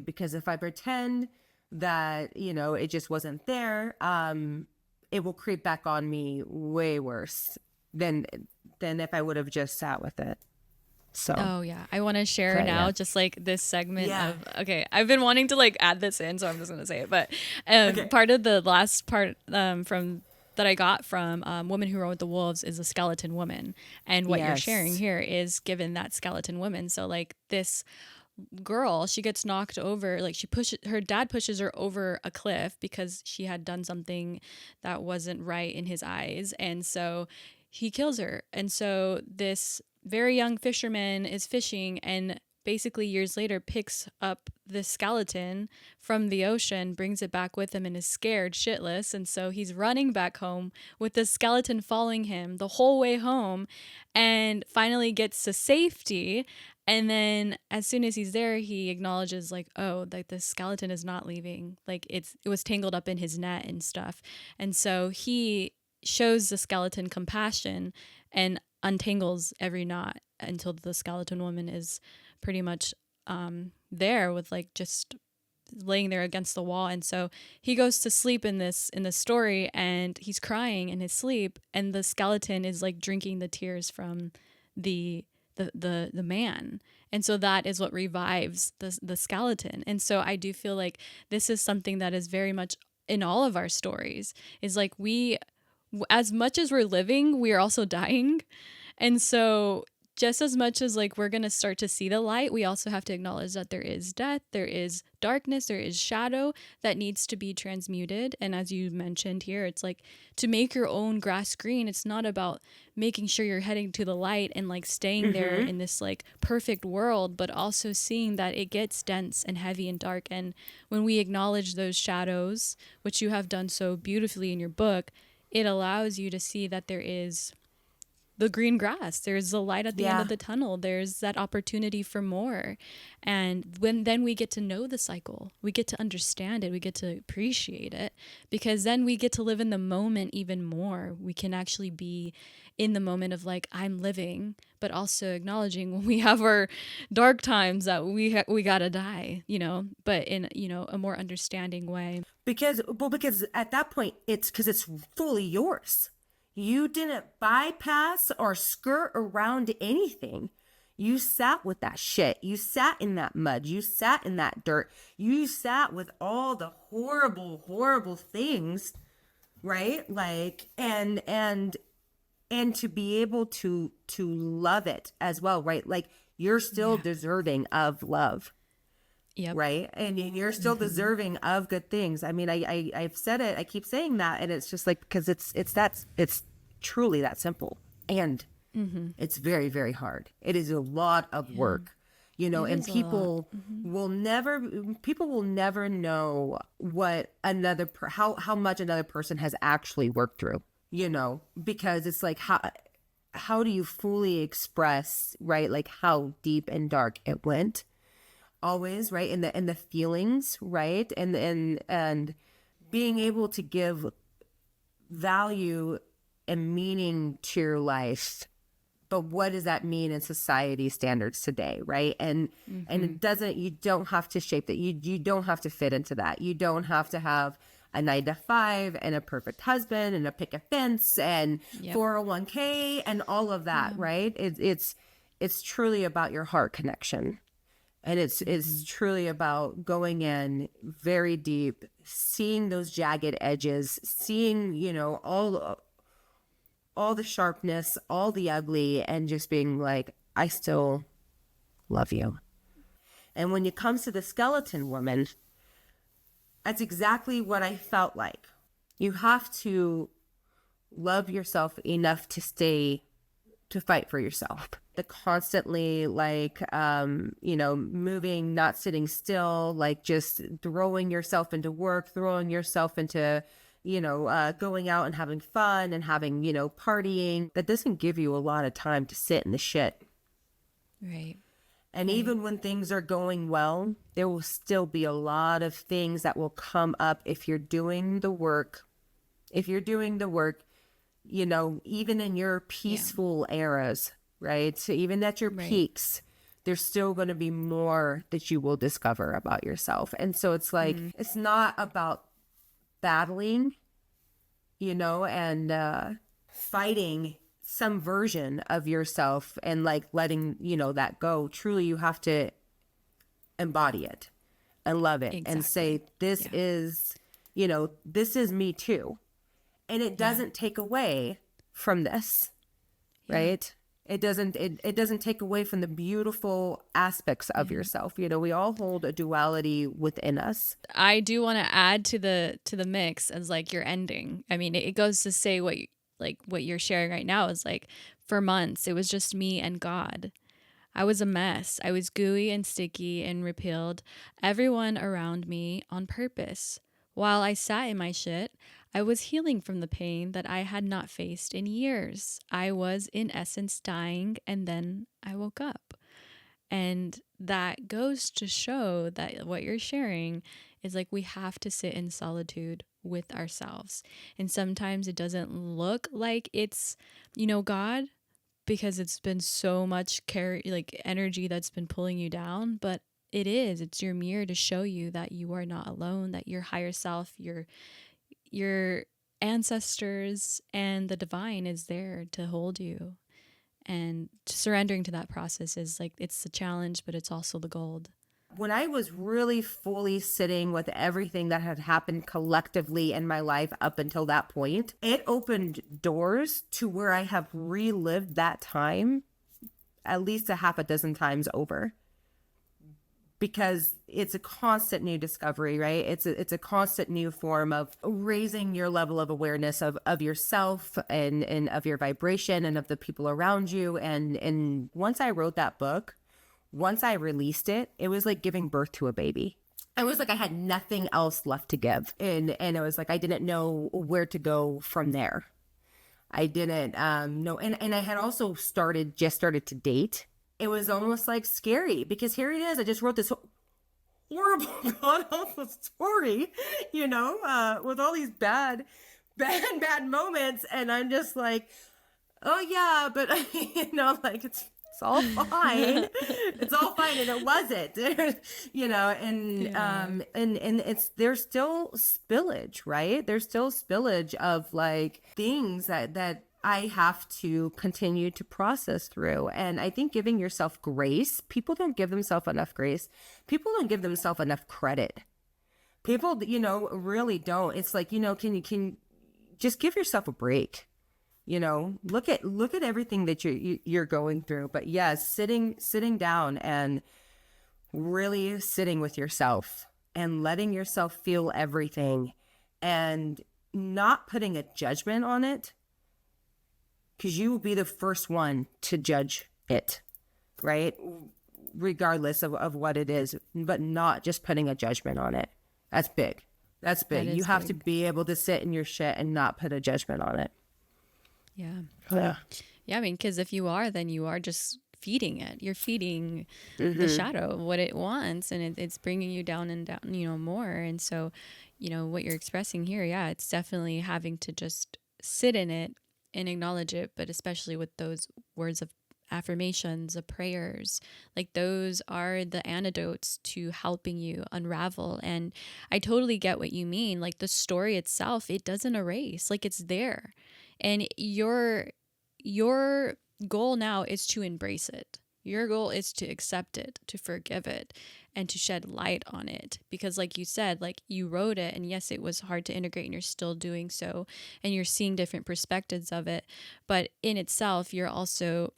S2: because if I pretend that, it just wasn't there, it will creep back on me way worse than if I would have just sat with it. So,
S1: Oh yeah, I want to share
S2: but
S1: now
S2: yeah.
S1: just like this segment
S2: Yeah.
S1: of, okay, I've been wanting to like add this in, so I'm just gonna say it. But
S2: Okay.
S1: part of the last part from that I got from Woman Who Rode the Wolves is a skeleton woman, and what you're sharing
S2: Yes.
S1: here is given that skeleton woman. So like this girl, she gets knocked over, like her dad pushes her over a cliff because she had done something that wasn't right in his eyes, and so he kills her. And so this very young fisherman is fishing and basically years later picks up this skeleton from the ocean, brings it back with him, and is scared shitless. And so he's running back home with the skeleton following him the whole way home, and finally gets to safety. And then as soon as he's there, he acknowledges like, oh, like the skeleton is not leaving. Like it was tangled up in his net and stuff. And so he shows the skeleton compassion and untangles every knot until the skeleton woman is pretty much there with like just laying there against the wall. And so he goes to sleep in this story, and he's crying in his sleep, and the skeleton is like drinking the tears from the man. And so that is what revives the skeleton. And so I do feel like this is something that is very much in all of our stories, is like we, as much as we're living, we are also dying. And so just as much as like we're going to start to see the light, we also have to acknowledge that there is death, there is darkness, there is shadow that needs to be transmuted. And as you mentioned here, it's like to make your own grass green, it's not about making sure you're heading to the light and like staying there in this like perfect world, but also seeing that it gets dense and heavy and dark. And when we acknowledge those shadows, which you have done so beautifully in your book, it allows you to see that there is the green grass, there's the light at the end of the tunnel, there's that opportunity for more. And then we get to know the cycle, we get to understand it, we get to appreciate it, because then we get to live in the moment even more. We can actually be in the moment of like, I'm living, but also acknowledging when we have our dark times that we gotta die, but in a more understanding way.
S2: Because at that point it's because it's fully yours. You didn't bypass or skirt around anything. You sat with that shit. You sat in that mud. You sat in that dirt. You sat with all the horrible, horrible things, right? Like, and to be able to love it as well, right? Like you're still deserving of love.
S1: Yep.
S2: Right. And you're still deserving of good things. I mean, I've said it, I keep saying that, and it's just like, because it's truly that simple. And it's very, very hard. It is a lot of work, and people will never know what how much another person has actually worked through, because it's like, how do you fully express, right? Like how deep and dark it went. Always, right, and the feelings, right, and being able to give value and meaning to your life. But what does that mean in society standards today, right? And it doesn't. You don't have to shape that. You don't have to fit into that. You don't have to have a 9-to-5 and a perfect husband and a picket fence and 401k and all of that, right? It's truly about your heart connection. And it's truly about going in very deep, seeing those jagged edges, seeing, all the sharpness, all the ugly, and just being like, I still love you. And when it comes to the skeleton woman, that's exactly what I felt like. You have to love yourself enough to fight for yourself. The constantly moving, not sitting still, like just throwing yourself into work, throwing yourself into, going out and having fun and having, partying. That doesn't give you a lot of time to sit in the shit.
S1: Right.
S2: And even when things are going well, there will still be a lot of things that will come up if you're doing the work. Even in your peaceful eras, right? So even at your peaks, there's still going to be more that you will discover about yourself. And so it's like, it's not about battling, and fighting some version of yourself and like letting, that go. Truly, you have to embody it and love it and say, this is me too. And it doesn't take away from this, right? It doesn't take away from the beautiful aspects of yourself. We all hold a duality within us.
S1: I do want to add to the mix as like your ending. I mean, it goes to say what you're sharing right now is like, for months it was just me and God. I was a mess. I was gooey and sticky and repelled everyone around me on purpose. While I sat in my shit, I was healing from the pain that I had not faced in years. I was, in essence, dying, and then I woke up. And that goes to show that what you're sharing is like we have to sit in solitude with ourselves. And sometimes it doesn't look like it's, God, because it's been so much energy that's been pulling you down, but it's your mirror to show you that you are not alone, that your higher self, your ancestors and the divine is there to hold you. And surrendering to that process is like, it's the challenge, but it's also the gold.
S2: When I was really fully sitting with everything that had happened collectively in my life up until that point, it opened doors to where I have relived that time at least a half a dozen times over. Because it's a constant new discovery, right? It's a constant new form of raising your level of awareness of yourself and of your vibration and of the people around you. And once I wrote that book, once I released it, it was like giving birth to a baby. I was like, I had nothing else left to give. And it was like, I didn't know where to go from there. I didn't know. And I had also just started to date. It was almost like scary because here it is. I just wrote this horrible, god awful story, with all these bad moments. And I'm just like, oh yeah, but like it's all fine. It's all fine. And it wasn't, and there's still spillage, right? There's still spillage of like things that I have to continue to process through. And I think giving yourself grace, people don't give themselves enough grace. People don't give themselves enough credit. People, really don't. It's like, can you just give yourself a break? Look at everything that you're going through. But yes, sitting down and really sitting with yourself and letting yourself feel everything and not putting a judgment on it. Because you will be the first one to judge it, right? Regardless of what it is, but not just putting a judgment on it. That's big. That's big. You have to be able to sit in your shit and not put a judgment on it.
S1: Yeah.
S2: Yeah.
S1: Yeah, I mean, because if you are, then you are just feeding it. You're feeding the shadow of what it wants, and it's bringing you down and down, more. And so, what you're expressing here, yeah, it's definitely having to just sit in it and acknowledge it, but especially with those words of affirmations, of prayers, like those are the antidotes to helping you unravel. And I totally get what you mean. Like the story itself, it doesn't erase, like it's there. And your goal now is to embrace it. Your goal is to accept it, to forgive it, and to shed light on it. Because like you said, like you wrote it, and yes, it was hard to integrate, and you're still doing so, and you're seeing different perspectives of it. But in itself, you're also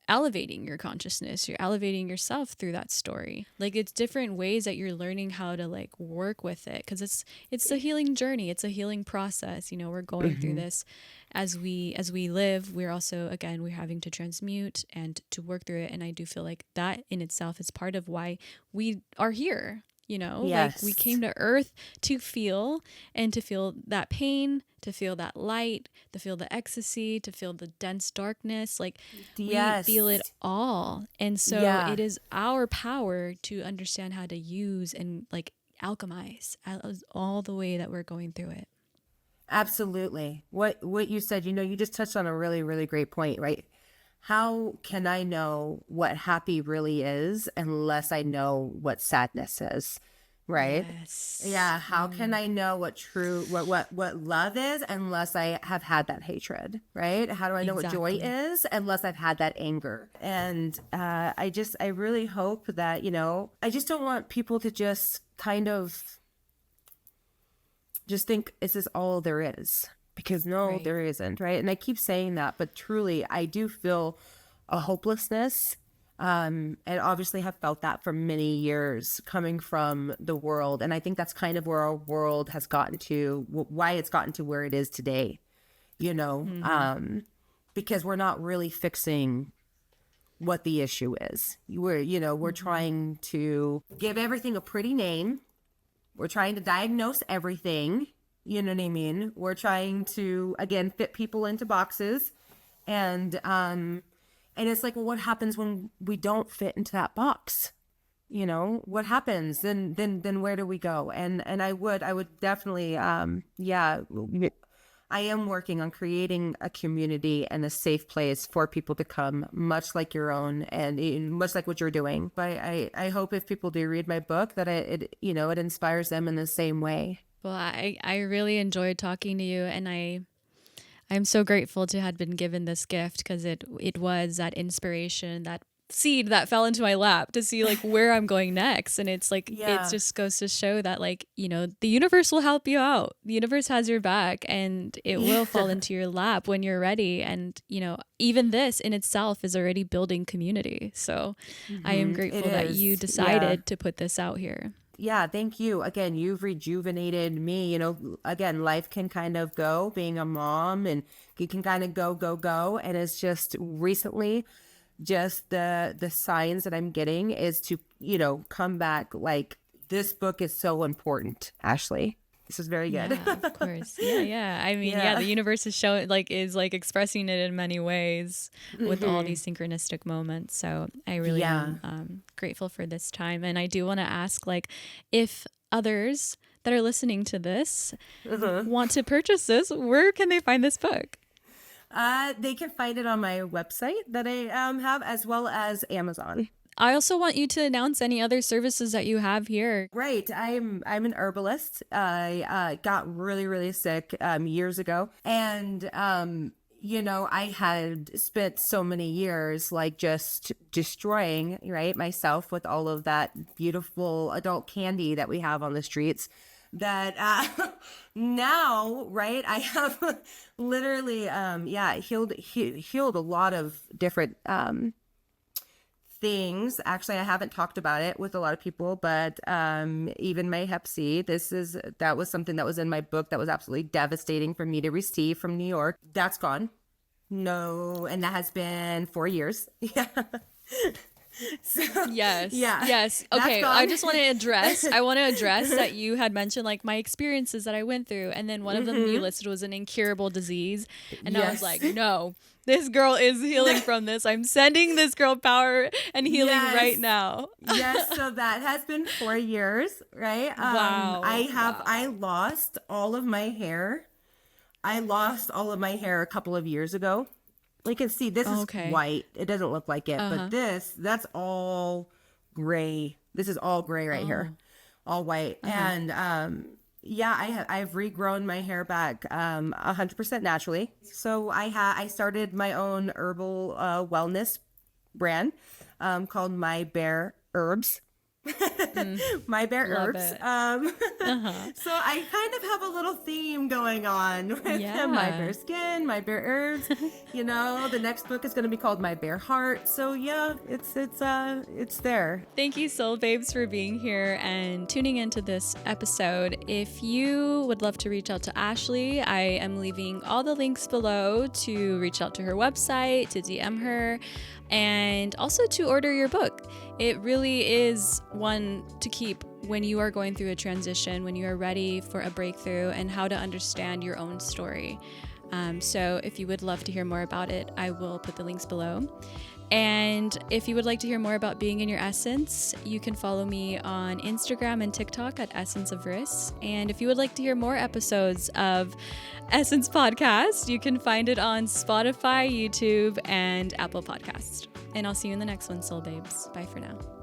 S1: elevating your consciousness. You're elevating yourself through that story. Like it's different ways that you're learning how to like work with it, because it's a healing journey. It's a healing process. We're going through this as we live. We're also, again, we're having to transmute and to work through it. And I do feel like that in itself is part of why we are here.
S2: Yes.
S1: Like we came to earth to feel that pain, to feel that light, to feel the ecstasy, to feel the dense darkness. Like
S2: Yes.
S1: we feel it all. And so it is our power to understand how to use and like alchemize all the way that we're going through it.
S2: Absolutely. What you said, you just touched on a really, really great point, right? How can I know what happy really is unless I know what sadness is, right?
S1: Yes.
S2: Yeah. How can I know what love is unless I have had that hatred, right? How do I know what joy is unless I've had that anger? And I really hope that, I just don't want people to just kind of just think this is all there is. Because no, there isn't, right? And I keep saying that, but truly, I do feel a hopelessness, and obviously have felt that for many years coming from the world. And I think that's kind of where our world has gotten to, why it's gotten to where it is today, because we're not really fixing what the issue is. We're trying to give everything a pretty name. We're trying to diagnose everything. You know what I mean? We're trying to, again, fit people into boxes. And And it's like, well, what happens when we don't fit into that box? You know, what happens? Then where do we go? And I would definitely, I am working on creating a community and a safe place for people to come, much like your own and much like what you're doing. But I hope if people do read my book that it inspires them in the same way.
S1: Well, I really enjoyed talking to you, and I'm so grateful to have been given this gift, because it was that inspiration, that seed that fell into my lap to see like where I'm going next. And it's like, it just goes to show that, like, you know, the universe will help you out. The universe has your back, and it will fall into your lap when you're ready. And, you know, even this in itself is already building community. So I am grateful that you decided to put this out here.
S2: Yeah, thank you. Again, you've rejuvenated me. You know, again, life can kind of go, being a mom, and you can kind of go. And it's just recently, just the signs that I'm getting is to, you know, come back. Like, this book is so important, Ashli. This is very good.
S1: Yeah, of course. Yeah. I mean, the universe is showing, like, is like expressing it in many ways with all these synchronistic moments. So I really am grateful for this time. And I do want to ask, like, if others that are listening to this want to purchase this, where can they find this book?
S2: They can find it on my website that I have, as well as Amazon.
S1: I also want you to announce any other services that you have here.
S2: Right. I'm an herbalist. I got really, really sick years ago. And, you know, I had spent so many years like just destroying, right, myself with all of that beautiful adult candy that we have on the streets. That now, right, I have literally, healed a lot of different things. Actually, I haven't talked about it with a lot of people, but even my Hep C, that was something that was in my book that was absolutely devastating for me to receive from New York. That's gone. No, and that has been 4 years. Yeah. So,
S1: Yes. Okay. I just want to address that you had mentioned like my experiences that I went through. And then one of them you listed was an incurable disease. And I was like, no, this girl is healing from this. I'm sending this girl power and healing right now.
S2: Yes. So that has been 4 years, right?
S1: Wow.
S2: I lost all of my hair. I lost all of my hair a couple of years ago. You can see this is white. It doesn't look like it, but that's all gray. This is all gray right here, all white. And I've regrown my hair back 100% naturally. So I started my own herbal wellness brand called My Bare Herbs. My Bare Herbs. So I kind of have a little theme going on with My Bare Skin, My Bare Herbs. You know, the next book is going to be called My Bare Heart. So yeah, it's there.
S1: Thank you, Soul Babes, for being here and tuning into this episode. If you would love to reach out to Ashli, I am leaving all the links below to reach out to her website, to DM her, and also to order your book. It really is one to keep when you are going through a transition, when you are ready for a breakthrough, and how to understand your own story. So if you would love to hear more about it, I will put the links below. And if you would like to hear more about being in your essence, you can follow me on Instagram and TikTok at Essence of Riss. And if you would like to hear more episodes of Essence Podcast, you can find it on Spotify, YouTube, and Apple Podcast. And I'll see you in the next one, Soul Babes. Bye for now.